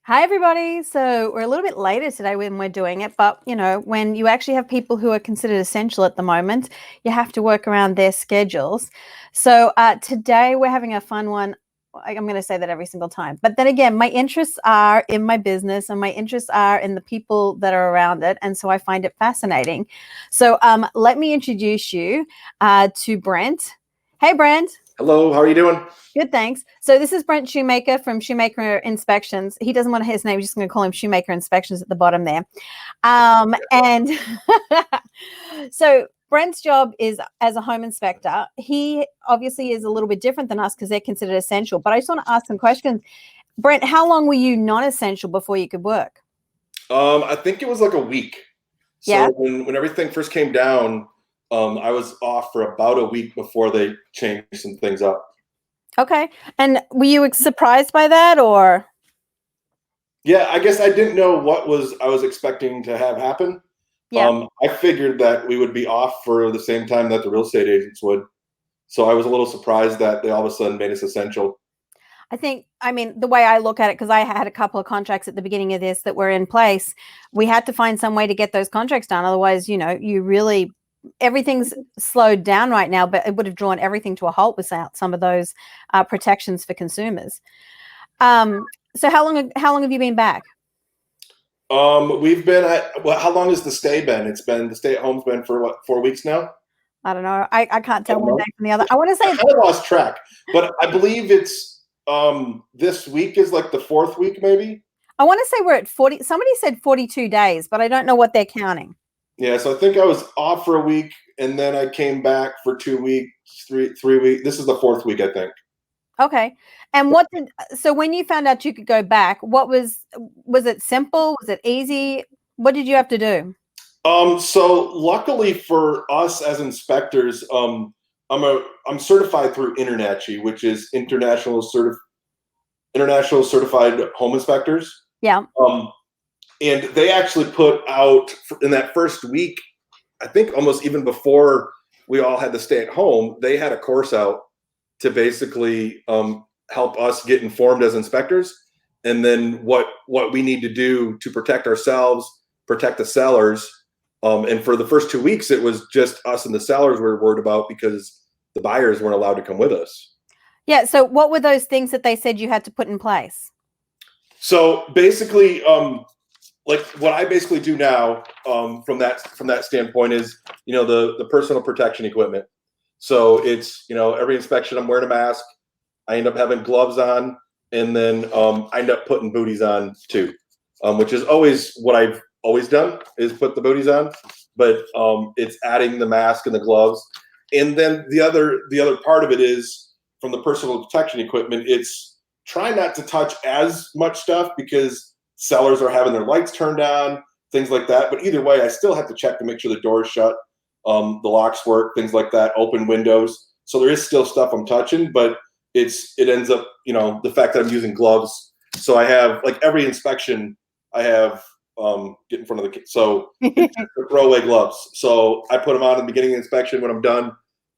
Hi, everybody. So we're a little bit later today when we're doing it, but when you actually have people who are considered essential at the moment, you have to work around their schedules. So today we're having a fun one. I'm going to say that every single time. But then again, my interests are in my business and my interests are in the people that are around it. And so I find it fascinating. So let me introduce you to Brent. Hey, Brent. Hello, how are you doing? Good, thanks. So this is Brent Shoemaker from Shoemaker Inspections. He doesn't want his name. He's just going to call him Shoemaker Inspections at the bottom there. And so Brent's job is as a home inspector. He obviously is a little bit different than us because they're considered essential. But I just want to ask some questions. Brent, how long were you non-essential before you could work? I think it was like a week. So Yeah. when everything first came down, I was off for about a week before they changed some things up. Okay. And were you surprised by that or? Yeah, I guess I didn't know I was expecting to have happen. Yeah. I figured that we would be off for the same time that the real estate agents would. So I was a little surprised that they all of a sudden made us essential. I mean, the way I look at it, because I had a couple of contracts at the beginning of this that were in place, we had to find some way to get those contracts done. Otherwise, everything's slowed down right now, but it would have drawn everything to a halt without some of those protections for consumers. So how long have you been back? We've been how long has the stay been? The stay at home's been for what, 4 weeks now? I don't know. I can't tell one day from the other. I want to say I kind of lost track, but I believe it's this week is like the fourth week, maybe. I want to say we're at 40. Somebody said 42 days, but I don't know what they're counting. Yeah, so I think I was off for a week, and then I came back for 2 weeks, three weeks. This is the fourth week, I think. Okay. And so when you found out you could go back, was it simple? Was it easy? What did you have to do? So luckily for us as inspectors, I'm certified through INTERNACHI, which is International Certified Home Inspectors. Yeah. And they actually put out in that first week, I think almost even before we all had to stay at home, they had a course out to basically help us get informed as inspectors, and then what we need to do to protect ourselves, protect the sellers. And for the first 2 weeks, it was just us and the sellers we were worried about because the buyers weren't allowed to come with us. Yeah. So what were those things that they said you had to put in place? So basically, like what I basically do now, from that standpoint is, the personal protection equipment. So it's, every inspection I'm wearing a mask. I end up having gloves on, and then I end up putting booties on too, which is always what I've always done, is put the booties on. But it's adding the mask and the gloves, and then the other part of it is from the personal protection equipment. It's try not to touch as much stuff because sellers are having their lights turned on, things like that. But either way, I still have to check to make sure the door is shut, the locks work, things like that, open windows. So there is still stuff I'm touching, but it ends up, the fact that I'm using gloves. So I have, like, every inspection I have, get in front of the kid. So throwaway gloves. So I put them on at the beginning of the inspection. When I'm done,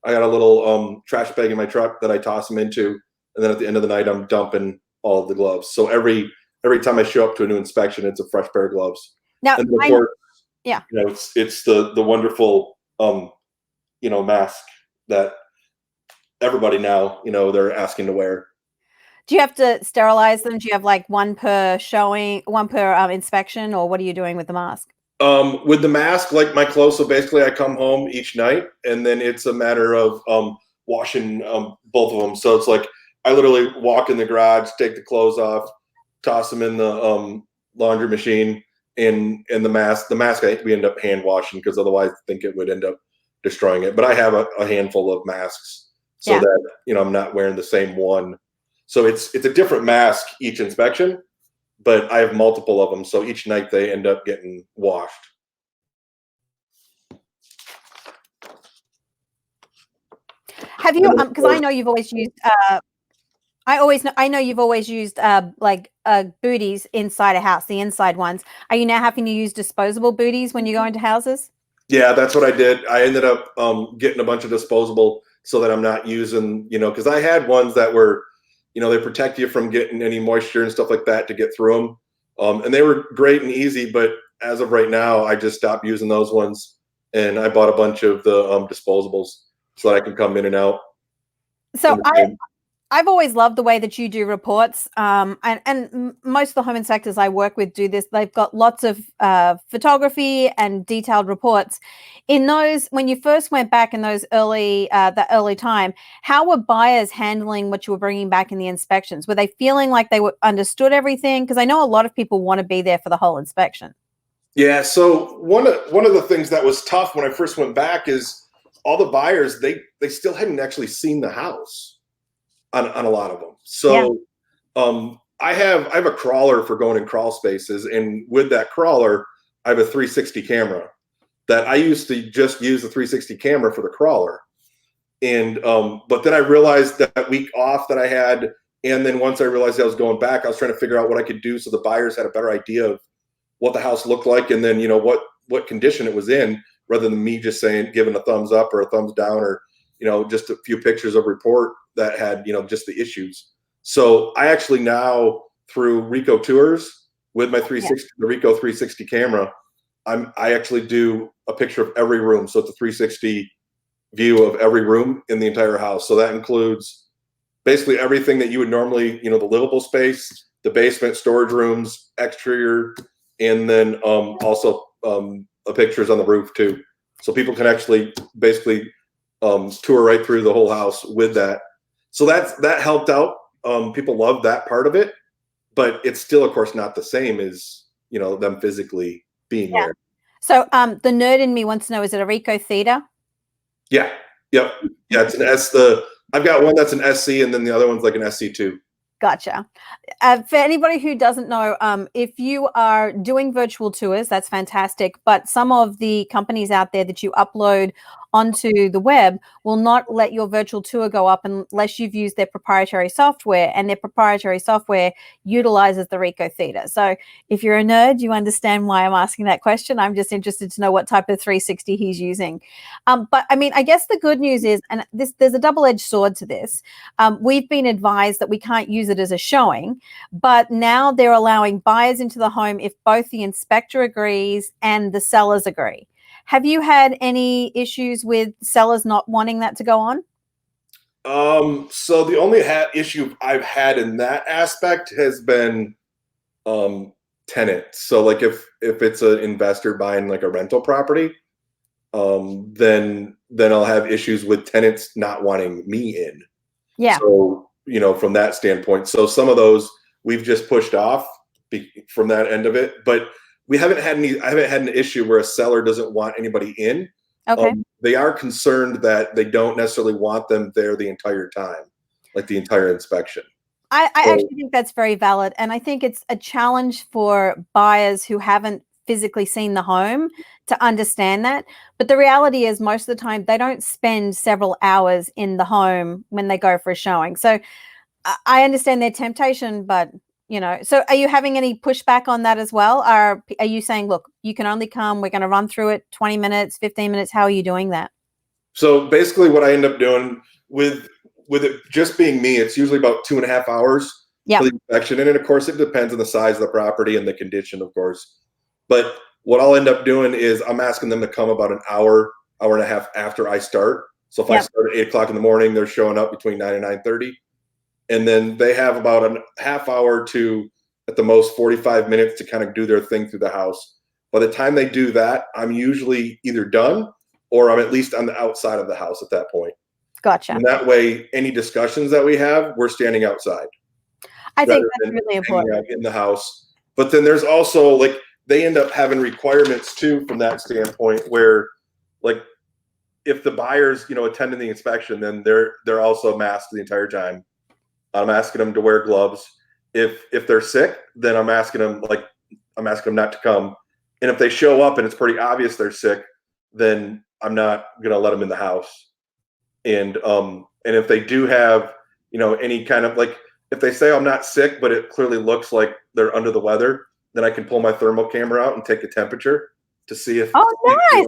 I got a little trash bag in my truck that I toss them into. And then at the end of the night, I'm dumping all of the gloves. So every time I show up to a new inspection, it's a fresh pair of gloves. Now, and then, of course, it's the wonderful, mask that everybody now, they're asking to wear. Do you have to sterilize them? Do you have like one per inspection, or what are you doing with the mask? With the mask, like my clothes, so basically I come home each night, and then it's a matter of washing both of them. So it's like I literally walk in the garage, take the clothes off, toss them in the laundry machine, and the mask we end up hand washing because otherwise I think it would end up destroying it. But I have a handful of masks so that I'm not wearing the same one. So it's a different mask each inspection, but I have multiple of them. So each night they end up getting washed. Have you? Because I know you've always used. I know you've always used booties inside a house, the inside ones. Are you now having to use disposable booties when you go into houses? Yeah, that's what I did. I ended up getting a bunch of disposable so that I'm not using, because I had ones that were, they protect you from getting any moisture and stuff like that to get through them. And they were great and easy, but as of right now, I just stopped using those ones, and I bought a bunch of the disposables so that I can come in and out. So I've always loved the way that you do reports, and most of the home inspectors I work with do this. They've got lots of photography and detailed reports. In those, when you first went back in those that early time, how were buyers handling what you were bringing back in the inspections? Were they feeling like they understood everything? Because I know a lot of people want to be there for the whole inspection. Yeah. So one of the things that was tough when I first went back is all the buyers they still hadn't actually seen the house on a lot of them. So I have a crawler for going in crawl spaces, and with that crawler, I have a 360 camera that I used to just use the 360 camera for the crawler. And but then I realized that week off that I had, and then once I realized I was going back, I was trying to figure out what I could do so the buyers had a better idea of what the house looked like, and then what condition it was in, rather than me just saying giving a thumbs up or a thumbs down, or just a few pictures of report that had just the issues. So I actually now, through Rico Tours with my 360, the Rico 360 camera, I actually do a picture of every room. So it's a 360 view of every room in the entire house. So that includes basically everything that you would normally, the livable space, the basement, storage rooms, exterior, and then also pictures on the roof too. So people can actually basically tour right through the whole house with that. So that helped out. People love that part of it, but it's still, of course, not the same as them physically being there. So the nerd in me wants to know: is it a Rico Theta? Yeah. Yep. Yeah. It's I've got one that's an SC, and then the other one's like an SC2. Gotcha. For anybody who doesn't know, if you are doing virtual tours, that's fantastic. But some of the companies out there that you upload onto the web will not let your virtual tour go up unless you've used their proprietary software, and their proprietary software utilizes the Rico Theta. So if you're a nerd, you understand why I'm asking that question. I'm just interested to know what type of 360 he's using. But I mean, I guess the good news is, and there's a double-edged sword to this. We've been advised that we can't use it as a showing, but now they're allowing buyers into the home if both the inspector agrees and the sellers agree. Have you had any issues with sellers not wanting that to go on? So the only issue I've had in that aspect has been tenants. So like if it's an investor buying like a rental property, then I'll have issues with tenants not wanting me in. Yeah. So from that standpoint, so some of those we've just pushed off from that end of it, but I haven't had an issue where a seller doesn't want anybody in. Okay. They are concerned that they don't necessarily want them there the entire time, like the entire inspection. I actually think that's very valid. And I think it's a challenge for buyers who haven't physically seen the home to understand that. But the reality is, most of the time, they don't spend several hours in the home when they go for a showing. So I understand their temptation, but so are you having any pushback on that as well? Are you saying, look, you can only come, we're going to run through it 20 minutes, 15 minutes? How are you doing that? So basically what I end up doing with it just being me, it's usually about 2.5 hours for the inspection. And then of course it depends on the size of the property and the condition, of course. But what I'll end up doing is I'm asking them to come about an hour and a half after I start. So if I start at 8 o'clock in the morning, they're showing up between 9 and 9:30. And then they have about a half hour to, at the most, 45 minutes to kind of do their thing through the house. By the time they do that, I'm usually either done or I'm at least on the outside of the house at that point. Gotcha. And that way, any discussions that we have, we're standing outside. I think that's really important. In the house. But then there's also, like, they end up having requirements too from that standpoint where, like, if the buyers, attending the inspection, then they're also masked the entire time. I'm asking them to wear gloves. If they're sick, then I'm asking them not to come. And if they show up and it's pretty obvious they're sick, then I'm not gonna let them in the house. And if they do have any kind of, like, if they say I'm not sick, but it clearly looks like they're under the weather, then I can pull my thermal camera out and take a temperature to see if. Oh, nice!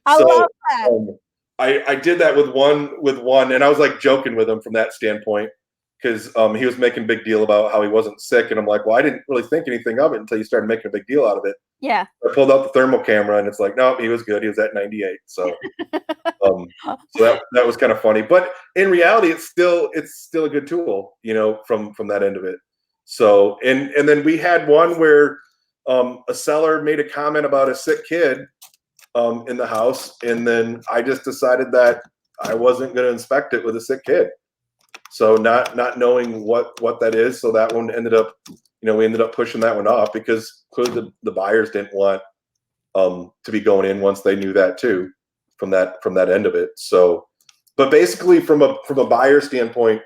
I love that. I did that with one, and I was like joking with them from that standpoint. because he was making a big deal about how he wasn't sick, and I'm like, well, I didn't really think anything of it until you started making a big deal out of it. Yeah. I pulled out the thermal camera, and it's like, no, he was good. He was at 98. So, that was kind of funny. But in reality, it's still a good tool, from that end of it. So, and then we had one where a seller made a comment about a sick kid in the house, and then I just decided that I wasn't going to inspect it with a sick kid. So not knowing what that is, so that one ended up, we ended up pushing that one off because clearly the buyers didn't want to be going in once they knew that too, from that end of it. So, but basically from a buyer standpoint,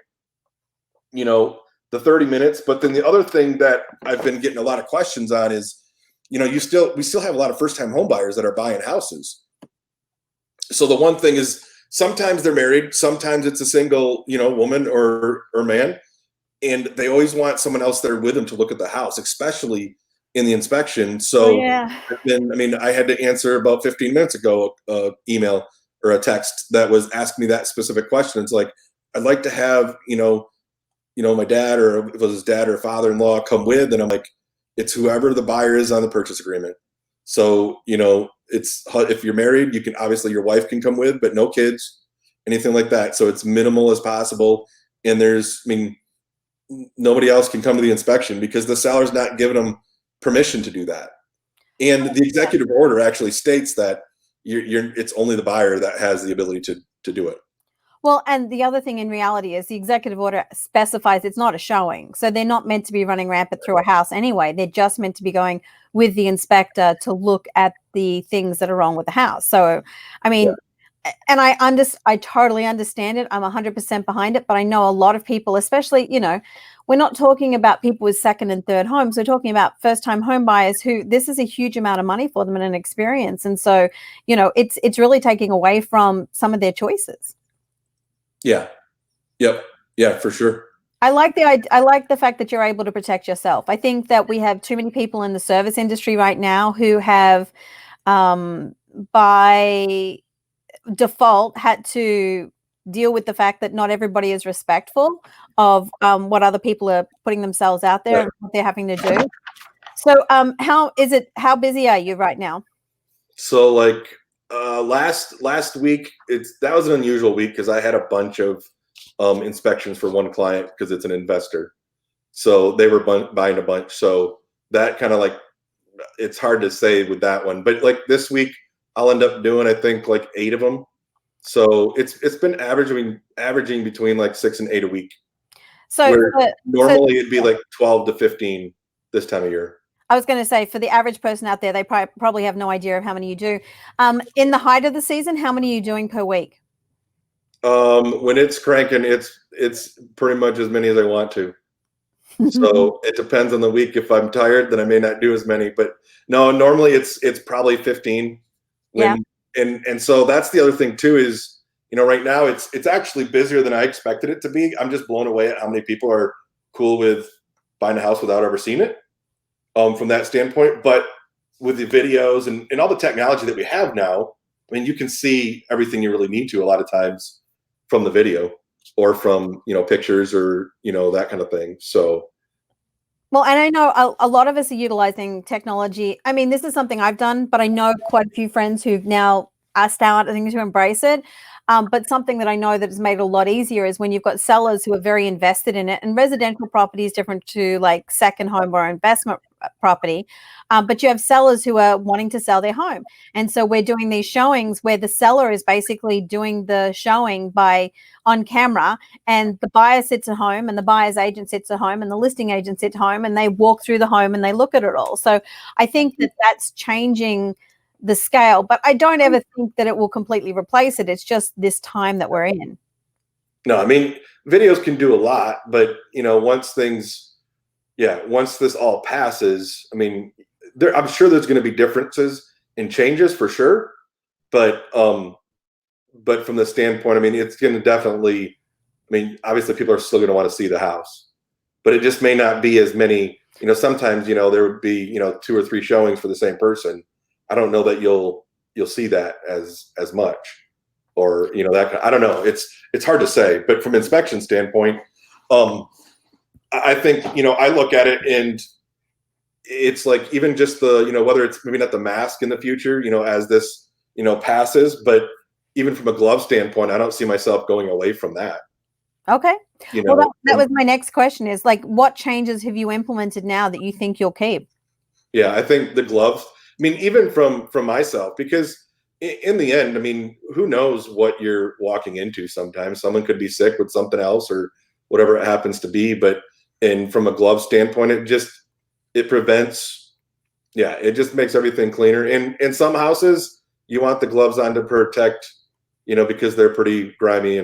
the 30 minutes. But then the other thing that I've been getting a lot of questions on is, we still have a lot of first time home buyers that are buying houses. So the one thing is, sometimes they're married, sometimes it's a single, woman or man, and they always want someone else there with them to look at the house, especially in the inspection. So then, I had to answer about 15 minutes ago email or a text that was asking me that specific question. It's like, I'd like to have, my dad, or if it was his dad or father-in-law, come with, and I'm like, it's whoever the buyer is on the purchase agreement. So, it's, if you're married, you can, obviously your wife can come with, but no kids, anything like that. So it's minimal as possible. And nobody else can come to the inspection because the seller's not giving them permission to do that. And the executive order actually states that it's only the buyer that has the ability to do it. Well, and the other thing in reality is the executive order specifies it's not a showing. So they're not meant to be running rampant through a house anyway. They're just meant to be going with the inspector to look at the things that are wrong with the house. So, and I totally understand it. I'm 100% behind it. But I know a lot of people, especially, we're not talking about people with second and third homes. We're talking about first-time home buyers who this is a huge amount of money for them and an experience. And so, it's really taking away from some of their choices. Yeah. Yep. Yeah, for sure. I like the fact that you're able to protect yourself. I think that we have too many people in the service industry right now who have, by default, had to deal with the fact that not everybody is respectful of what other people are putting themselves out there and what they're having to do. So, how busy are you right now? So last week, that was an unusual week because I had a bunch of inspections for one client because it's an investor. So they were buying a bunch. So that kind of it's hard to say with that one. But this week, I'll end up doing, I think, 8 of them. So it's been averaging between 6 and 8 a week. So normally it'd be 12 to 15 this time of year. I was going to say, for the average person out there, they probably have no idea of how many you do. In the height of the season, how many are you doing per week? When it's cranking, it's pretty much as many as I want to. So it depends on the week. If I'm tired, then I may not do as many. But no, normally it's probably 15. And so that's the other thing too is, right now it's actually busier than I expected it to be. I'm just blown away at how many people are cool with buying a house without ever seeing it. From that standpoint, but with the videos and all the technology that we have now, you can see everything you really need to a lot of times from the video or from, pictures or, that kind of thing. So. Well, and I know a lot of us are utilizing technology. This is something I've done, but I know quite a few friends who've now are starting to embrace it. But something that I know that has made it a lot easier is when you've got sellers who are very invested in it. And residential property is different to second home or investment property. But you have sellers who are wanting to sell their home. And so we're doing these showings where the seller is basically doing the showing on camera, and the buyer sits at home and the buyer's agent sits at home and the listing agent sits at home, and they walk through the home and they look at it all. So I think that that's changing the scale, but I don't ever think that it will completely replace it. It's just this time that we're in. No, videos can do a lot, but once this all passes, I'm sure there's going to be differences and changes for sure, but from the standpoint, it's going to definitely, obviously people are still going to want to see the house, but it just may not be as many. Sometimes there would be 2 or 3 showings for the same person. I don't know that you'll see that as much, or that I don't know. It's hard to say. But from inspection standpoint, I think, I look at it and it's like, even just the, whether it's maybe not the mask in the future, as this, passes, but even from a glove standpoint, I don't see myself going away from that. Okay. You Well, know, that was my next question is like, what changes have you implemented now that you think you'll keep? yeah, I think the gloves, I mean, even from myself, because in the end, I mean, who knows what you're walking into sometimes. Someone could be sick with something else or whatever it happens to be. But and from a glove standpoint, it prevents, yeah, it just makes everything cleaner. In some houses, you want the gloves on to protect, because they're pretty grimy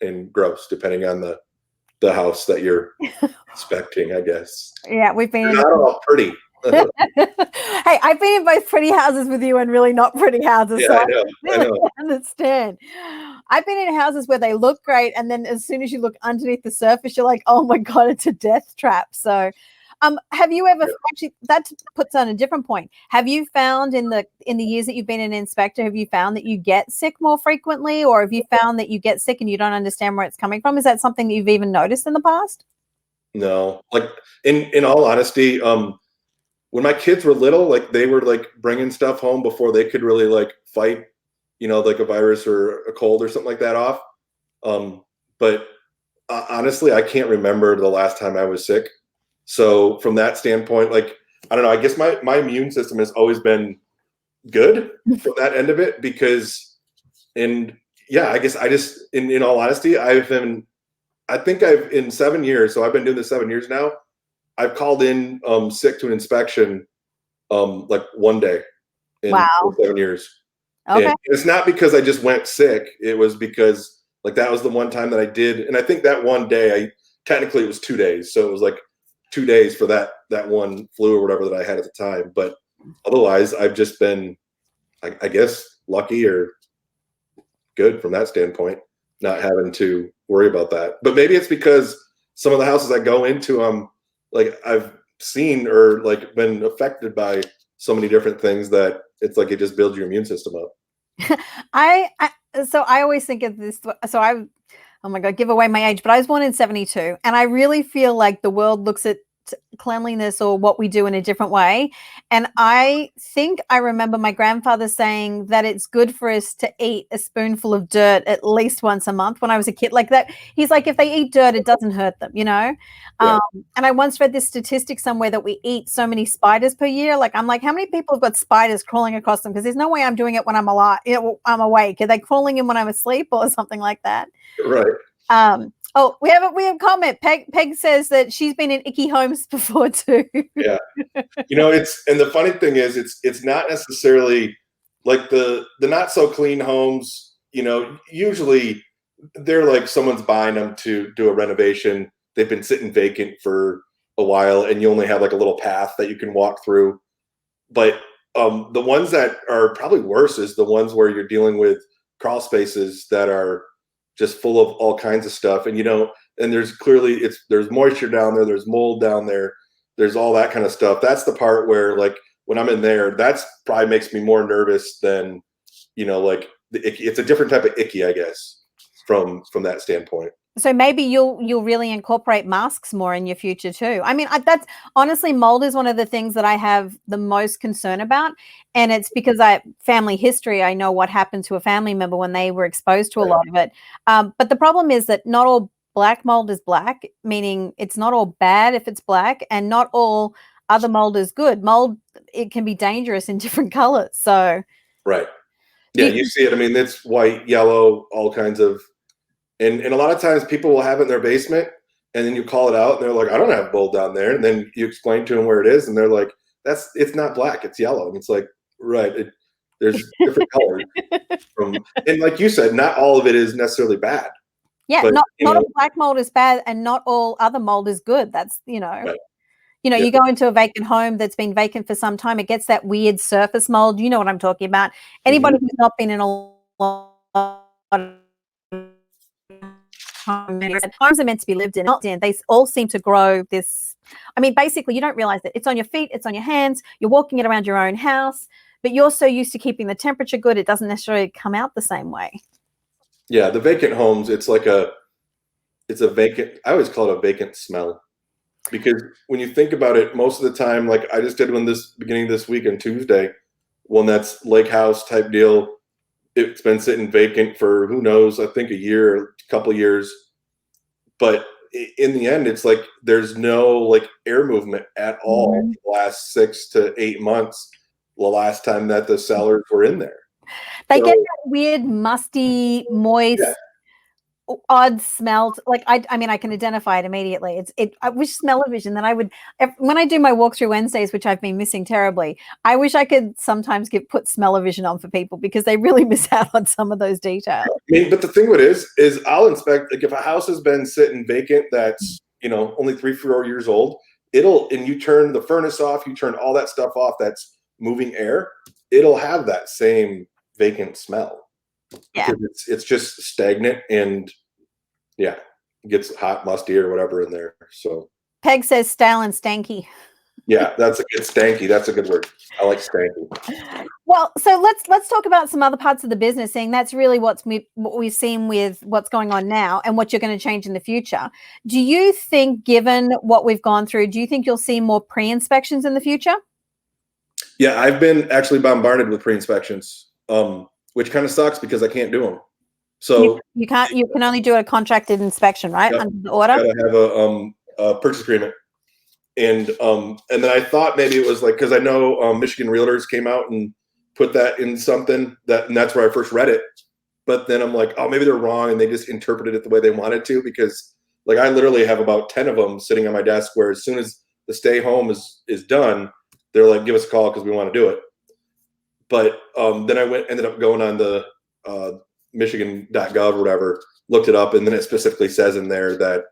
and gross, depending on the house that you're inspecting, I guess. Yeah, we've been They're not all pretty. Hey, I've been in both pretty houses with you and really not pretty houses, Yeah, so I I know. I really know. understand. I've been in houses where they look great, and then as soon as you look underneath the surface, you're like, "Oh my god, it's a death trap." So, have you ever actually? That puts on a different point. Have you found in the years that you've been an inspector, have you found that you get sick more frequently, or have you found that you get sick and you don't understand where it's coming from? Is that something that you've even noticed in the past? No, like in all honesty, when my kids were little, like they were like bringing stuff home before they could really like fight, like a virus or a cold or something like that off. But honestly, I can't remember the last time I was sick. So from that standpoint, like I don't know, I guess my immune system has always been good from that end of it because, and yeah, I guess I just in all honesty, I think I've in 7 years, so I've been doing this 7 years now. I've called in sick to an inspection like one day in Wow. 7 years. Okay. And it's not because I just went sick. It was because like that was the one time that I did. And I think that one day technically it was 2 days. So it was like 2 days for that one flu or whatever that I had at the time. But otherwise I've just been I guess lucky or good from that standpoint, not having to worry about that. But maybe it's because some of the houses I go into, like I've seen or like been affected by so many different things that it's like it just builds your immune system up. I so I always think of this. So I, oh my god, give away my age, but I was born in '72, and I really feel like the world looks at cleanliness or what we do in a different way. And I think I remember my grandfather saying that it's good for us to eat a spoonful of dirt at least once a month when I was a kid. Like that, he's like, if they eat dirt, it doesn't hurt them, you know? Yeah. And I once read this statistic somewhere that we eat so many spiders per year. Like, I'm like, how many people have got spiders crawling across them? Because there's no way I'm doing it when I'm alive, I'm awake. Are they crawling in when I'm asleep or something like that? Right. Oh, we have a comment. Peg says that she's been in Icky Homes before too. Yeah. And the funny thing is it's not necessarily like the not so clean homes, usually they're like someone's buying them to do a renovation. They've been sitting vacant for a while and you only have like a little path that you can walk through. But the ones that are probably worse is the ones where you're dealing with crawl spaces that are just full of all kinds of stuff. And and there's clearly there's moisture down there, there's mold down there, there's all that kind of stuff. That's the part where like when I'm in there, that's probably makes me more nervous than, like the icky. It's a different type of icky, I guess, from that standpoint. So maybe you'll really incorporate masks more in your future too. I mean, that's honestly, mold is one of the things that I have the most concern about, and it's because family history. I know what happened to a family member when they were exposed to a lot of it. But the problem is that not all black mold is black, meaning it's not all bad if it's black, and not all other mold is good. Mold, it can be dangerous in different colors. So Right. Yeah, you see it. I mean, it's white, yellow, all kinds of. And a lot of times people will have it in their basement and then you call it out and they're like, I don't have mold down there. And then you explain to them where it is and they're like, it's not black, it's yellow. And it's like, right, there's different colors and like you said, not all of it is necessarily bad. Yeah, But, not all black mold is bad and not all other mold is good. That's, right. You Yeah. go into a vacant home that's been vacant for some time, it gets that weird surface mold. You know what I'm talking about. Anybody who's not been in a long homes are meant to be lived in, not in. They all seem to grow this. I mean, basically, you don't realize that it's on your feet, it's on your hands. You're walking it around your own house, but you're so used to keeping the temperature good, it doesn't necessarily come out the same way. Yeah, the vacant homes, it's like it's a vacant. I always call it a vacant smell, because when you think about it, most of the time, like I just did one this beginning of this week on Tuesday, one that's lake house type deal. It's been sitting vacant for who knows, I think a year, or a couple of years. But in the end, it's like there's no like air movement at all Mhm. for the last 6 to 8 months. The last time that the sellers were in there. They get So that weird, musty, yeah, moist, odd smell. Like I mean, I can identify it immediately. I wish smell-o-vision that I would when I do my walkthrough Wednesdays, which I've been missing terribly. I wish I could sometimes put smell-o-vision on for people because they really miss out on some of those details. I mean, but the thing with it is I'll inspect, like if a house has been sitting vacant that's, only 3, 4 years old, and you turn the furnace off, you turn all that stuff off that's moving air, it'll have that same vacant smell, Yeah. because it's just stagnant, and yeah, it gets hot, musty, or whatever in there. So Peg says stale and stanky. yeah, that's a good stanky. That's a good word. I like stanky. Well, so let's talk about some other parts of the business, saying that's really what we've seen with what's going on now and what you're going to change in the future. Do you think, given what we've gone through, do you think you'll see more pre-inspections in the future? Yeah, I've been actually bombarded with pre-inspections, which kind of sucks because I can't do them. So You can't. You can only do a contracted inspection, right, yep, under the order. got to have a purchase agreement, and then I thought maybe it was like, because I know Michigan Realtors came out and put that in something, and that's where I first read it. But then I'm like, oh, maybe they're wrong and they just interpreted it the way they wanted to, because like I literally have about 10 of them sitting on my desk where as soon as the stay home is done, they're like, give us a call because we want to do it. But then I ended up going on the Michigan.gov or whatever, looked it up, and then it specifically says in there that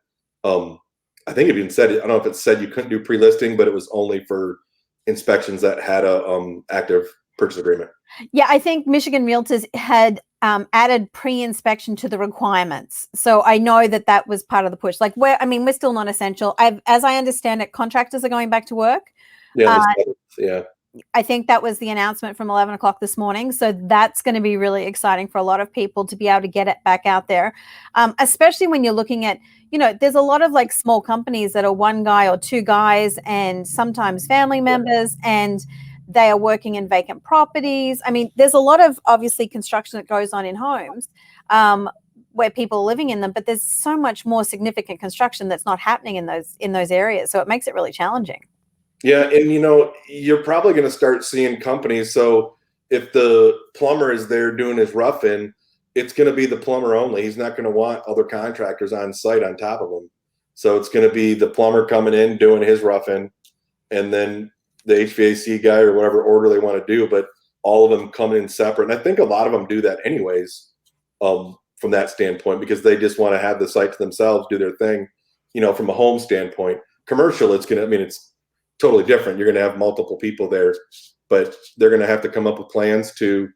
I think it even said, I don't know if it said you couldn't do pre-listing, but it was only for inspections that had a active purchase agreement. Yeah, I think Michigan Realtors had added pre-inspection to the requirements, so I know that was part of the push. Like, we're still non-essential. As I understand it, contractors are going back to work. Yeah, yeah. I think that was the announcement from 11 o'clock this morning. So that's going to be really exciting for a lot of people to be able to get it back out there, especially when you're looking at, there's a lot of like small companies that are one guy or two guys and sometimes family members, and they are working in vacant properties. I mean, there's a lot of obviously construction that goes on in homes where people are living in them, but there's so much more significant construction that's not happening in those areas. So it makes it really challenging. Yeah, and you're probably going to start seeing companies. So if the plumber is there doing his roughing, it's going to be the plumber only. He's not going to want other contractors on site on top of him. So it's going to be the plumber coming in doing his roughing, and then the HVAC guy or whatever order they want to do. But all of them coming in separate. And I think a lot of them do that anyways, from that standpoint, because they just want to have the site to themselves, do their thing. From a home standpoint. Commercial, it's totally different. You're going to have multiple people there, but they're going to have to come up with plans to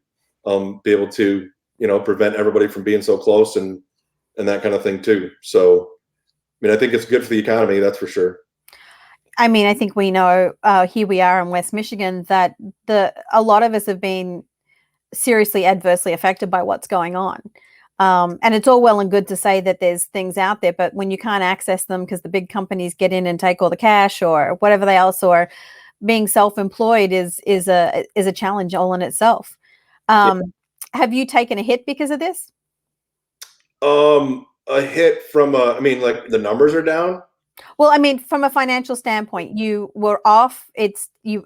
be able to, prevent everybody from being so close and that kind of thing too. So, I think it's good for the economy. That's for sure. I mean, I think we know here we are in West Michigan that a lot of us have been seriously adversely affected by what's going on. And it's all well and good to say that there's things out there, but when you can't access them because the big companies get in and take all the cash or whatever they else, or being self-employed is a challenge all in itself. Have you taken a hit because of this? A hit from like the numbers are down. Well, I mean, from a financial standpoint, you were off. You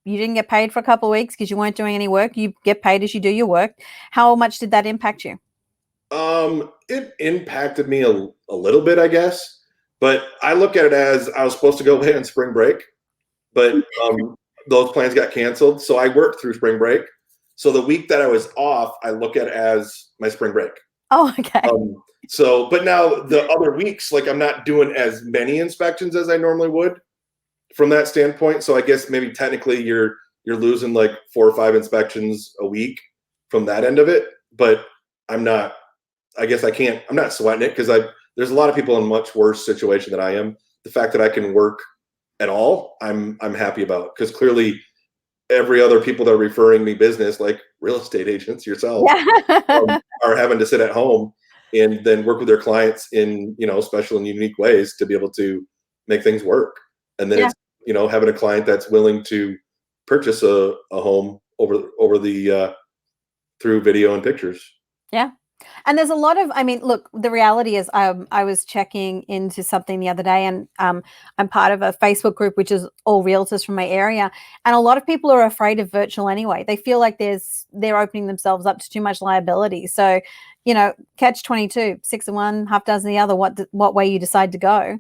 didn't get paid for a couple of weeks because you weren't doing any work. You get paid as you do your work. How much did that impact you? It impacted me a little bit, I guess, but I look at it as I was supposed to go away on spring break, but those plans got canceled. So I worked through spring break. So the week that I was off, I look at as my spring break. Oh, okay. But now the other weeks, like I'm not doing as many inspections as I normally would from that standpoint. So I guess maybe technically you're losing like 4 or 5 inspections a week from that end of it. But I'm not sweating it, because there's a lot of people in much worse situation than I am. The fact that I can work at all, I'm happy about, because clearly every other people that are referring me business, like real estate agents, yourself, Yeah. are having to sit at home. and then work with their clients in, special and unique ways to be able to make things work. And then Yeah. it's, having a client that's willing to purchase a home over the through video and pictures. Yeah. And there's a lot of, I mean, look, the reality is I was checking into something the other day, and I'm part of a Facebook group, which is all realtors from my area. And a lot of people are afraid of virtual anyway. They feel like they're opening themselves up to too much liability. So, catch 22, 6 of one, half dozen the other, what way you decide to go.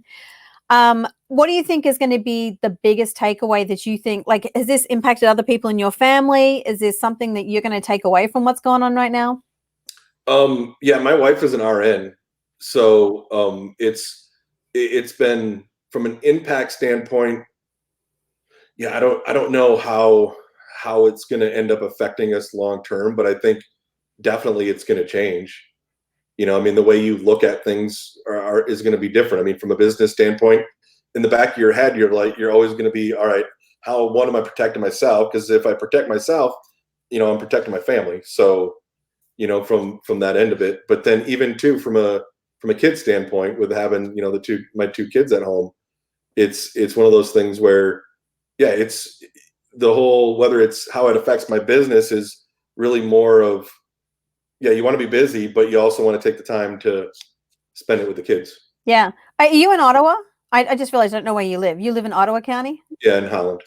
What do you think is going to be the biggest takeaway that you think, like, has this impacted other people in your family? Is this something that you're going to take away from what's going on right now? Yeah, my wife is an RN, so it's been, from an impact standpoint. Yeah, I don't know how it's going to end up affecting us long term, but I think definitely it's going to change. I mean, the way you look at things is going to be different. I mean, from a business standpoint, in the back of your head, you're always going to be, all right, how, one, am I protecting myself? Because if I protect myself, I'm protecting my family. So, from that end of it. But then even too, from a kid standpoint, with having, my two kids at home, it's one of those things where, yeah, it's the whole, whether it's how it affects my business is really more of, yeah, you want to be busy, but you also want to take the time to spend it with the kids. Yeah. Are you in Ottawa? I just realized I don't know where you live. You live in Ottawa County? Yeah, in Holland.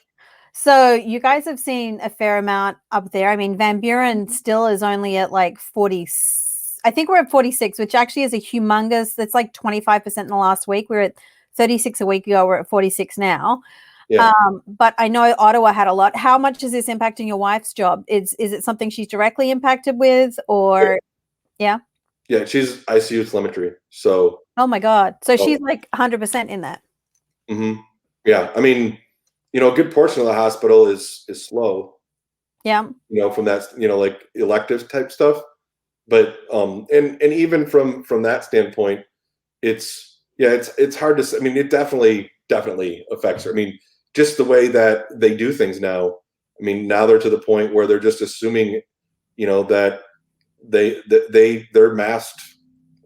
So you guys have seen a fair amount up there. I mean, Van Buren still is only at like 40. I think we're at 46, which actually is a humongous, that's like 25% in the last week. We were at 36 a week ago. We're at 46 now. Yeah. But I know Ottawa had a lot. How much is this impacting your wife's job? Is it something she's directly impacted with, or yeah? Yeah, she's ICU telemetry. So, Oh my God. So she's like 100% in that. Yeah, I mean, a good portion of the hospital is slow. Yeah. From that, like elective type stuff. But and even from that standpoint, it's hard to say. I mean, it definitely affects her. I mean, just the way that they do things now. I mean, now they're to the point where they're just assuming, that they're masked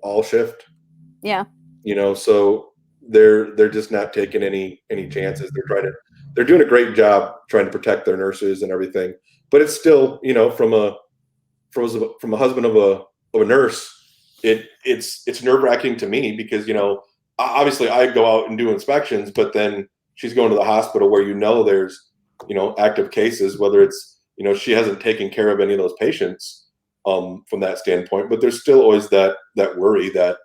all shift. Yeah. So they're just not taking any chances. They're doing a great job trying to protect their nurses and everything. But it's still, from a husband of a nurse, it's nerve wracking to me because, obviously I go out and do inspections, but then she's going to the hospital where, there's, active cases, whether it's, she hasn't taken care of any of those patients from that standpoint, but there's still always that worry that,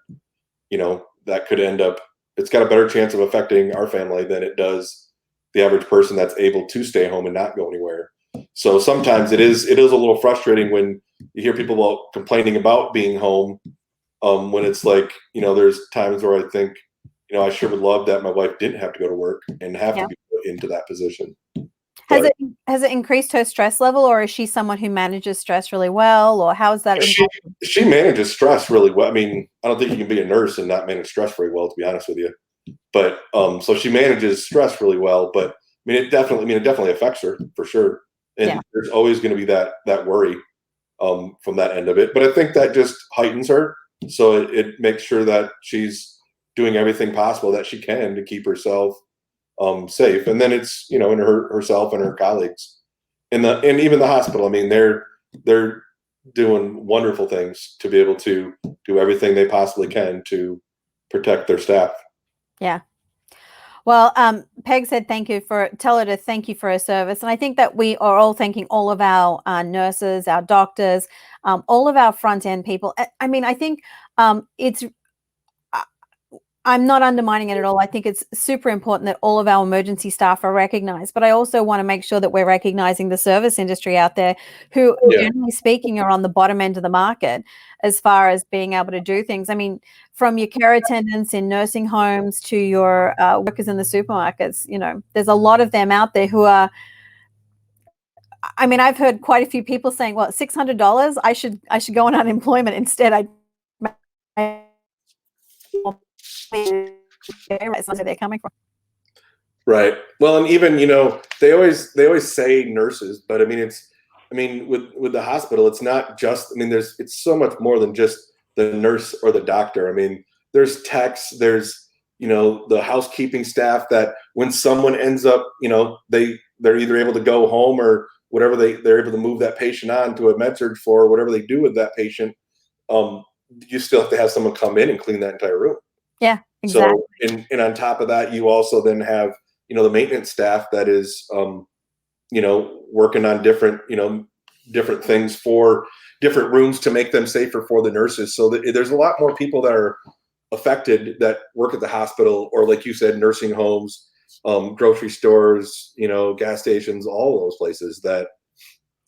that could end up, it's got a better chance of affecting our family than it does the average person that's able to stay home and not go anywhere. So sometimes it is a little frustrating when you hear people complaining about being home, when it's like, there's times where I think, I sure would love that my wife didn't have to go to work and have to be put into that position. Has it increased her stress level, or is she someone who manages stress really well, or how is that? She manages stress really well. I mean, I don't think you can be a nurse and not manage stress very well, to be honest with you. But so she manages stress really well. But I mean, it definitely affects her for sure. And there's always going to be that worry from that end of it. But I think that just heightens her. So it makes sure that she's doing everything possible that she can to keep herself safe. And then it's, in herself and her colleagues and even the hospital. I mean, they're doing wonderful things to be able to do everything they possibly can to protect their staff. Yeah. Well, Peg said tell her to thank you for her service. And I think that we are all thanking all of our nurses, our doctors, all of our front end people. I mean, I think I'm not undermining it at all. I think it's super important that all of our emergency staff are recognized, but I also want to make sure that we're recognizing the service industry out there who, generally speaking, are on the bottom end of the market as far as being able to do things. I mean, from your care attendants in nursing homes to your workers in the supermarkets, there's a lot of them out there who are, I mean, I've heard quite a few people saying, well, $600, I should go on unemployment instead. They're coming from. Right. Well, and even, they always say nurses, but I mean, with the hospital, it's not just, I mean, it's so much more than just the nurse or the doctor. I mean, there's techs, there's, the housekeeping staff that when someone ends up, they're either able to go home or whatever, they're able to move that patient on to a med surg floor, or whatever they do with that patient. You still have to have someone come in and clean that entire room. Yeah, exactly. So, and on top of that, you also then have, the maintenance staff that is, working on different things for different rooms to make them safer for the nurses. So there's a lot more people that are affected that work at the hospital, or like you said, nursing homes, grocery stores, gas stations, all of those places that,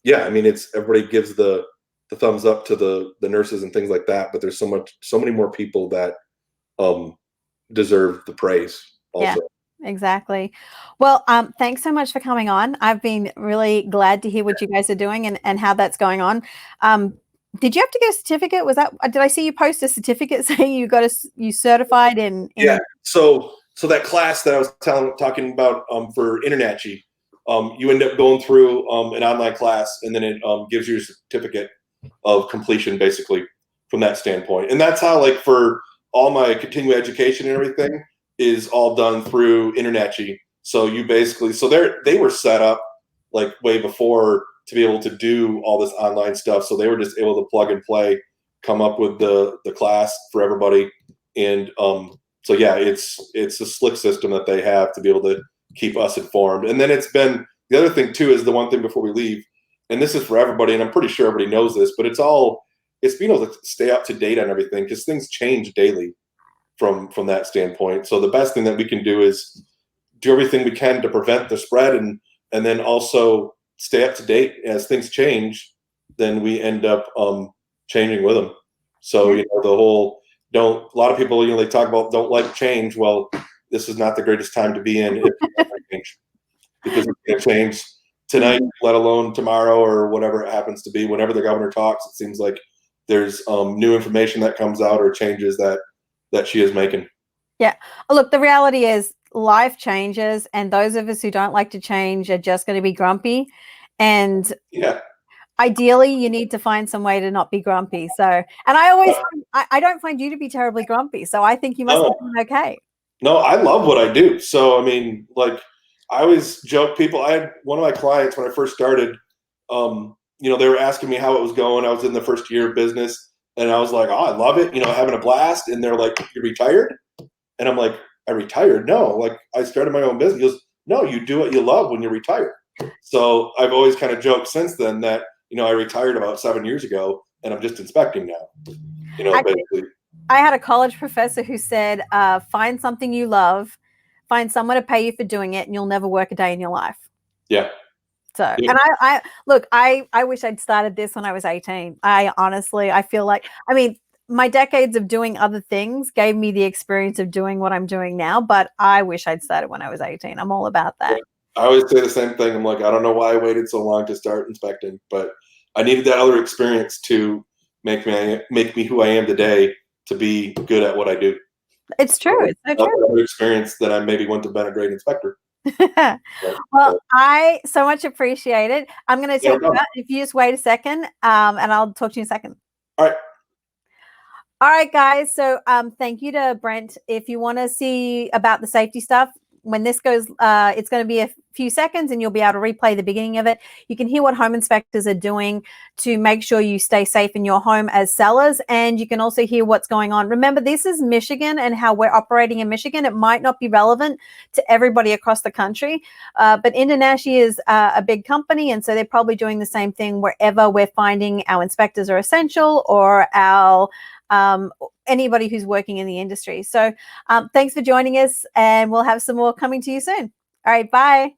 yeah, I mean, everybody gives the thumbs up to the nurses and things like that, but there's so many more people that deserve the praise also. Yeah, exactly. Well, thanks so much for coming on. I've been really glad to hear what you guys are doing and how that's going on. Did you have to get a certificate? Did I see you post a certificate saying you certified in? Yeah. So that class that I was talking about for InterNACHI, you end up going through an online class, and then it gives you a certificate of completion, basically, from that standpoint. And that's how, like, for all my continuing education and everything is all done through InterNACHI. So you basically, they were set up like way before to be able to do all this online stuff. So they were just able to plug and play, come up with the class for everybody. And so yeah, it's a slick system that they have to be able to keep us informed. And then the other thing too is the one thing before we leave, and this is for everybody, and I'm pretty sure everybody knows this, but it's being able to stay up to date on everything, because things change daily from that standpoint. So the best thing that we can do is do everything we can to prevent the spread, and then also stay up to date. As things change, then we end up changing with them. So a lot of people, they talk about don't like change. Well, this is not the greatest time to be in if you don't like change, because it's going to change tonight, let alone tomorrow or whatever it happens to be. Whenever the governor talks, it seems like there's new information that comes out or changes that she is making. Yeah. Look, the reality is life changes, and those of us who don't like to change are just going to be grumpy. And yeah, ideally, you need to find some way to not be grumpy. So, and I don't find you to be terribly grumpy. So I think you must be doing okay. No, I love what I do. So, I mean, like, I always joke people. I had one of my clients when I first started, they were asking me how it was going. I was in the first year of business, and I was like, oh, I love it, having a blast. And they're like, you're retired? And I'm like, I retired? No, like, I started my own business. He goes, no, you do what you love when you're retired. So I've always kind of joked since then that, I retired about 7 years ago, and I'm just inspecting now, basically. I had a college professor who said, find something you love, find someone to pay you for doing it, and you'll never work a day in your life. Yeah. So, yeah. And I wish I'd started this when I was 18. I feel like, my decades of doing other things gave me the experience of doing what I'm doing now, but I wish I'd started when I was 18. I'm all about that. Yeah. I always say the same thing. I'm like, I don't know why I waited so long to start inspecting, but I needed that other experience to make me who I am today, to be good at what I do. It's true. It's so true. Another experience that I maybe wouldn't have been a great inspector. Well, I so much appreciate it. I'm going to take you out. If you just wait a second, and I'll talk to you in a second. All right. All right, guys. So thank you to Brent. If you want to see about the safety stuff, when this goes, it's going to be a few seconds, and you'll be able to replay the beginning of it. You can hear what home inspectors are doing to make sure you stay safe in your home as sellers, and you can also hear what's going on. Remember, this is Michigan and how we're operating in Michigan. It might not be relevant to everybody across the country, but InterNACHI is a big company, and so they're probably doing the same thing wherever we're finding our inspectors are essential, or our anybody who's working in the industry. So thanks for joining us, and we'll have some more coming to you soon. All right, bye.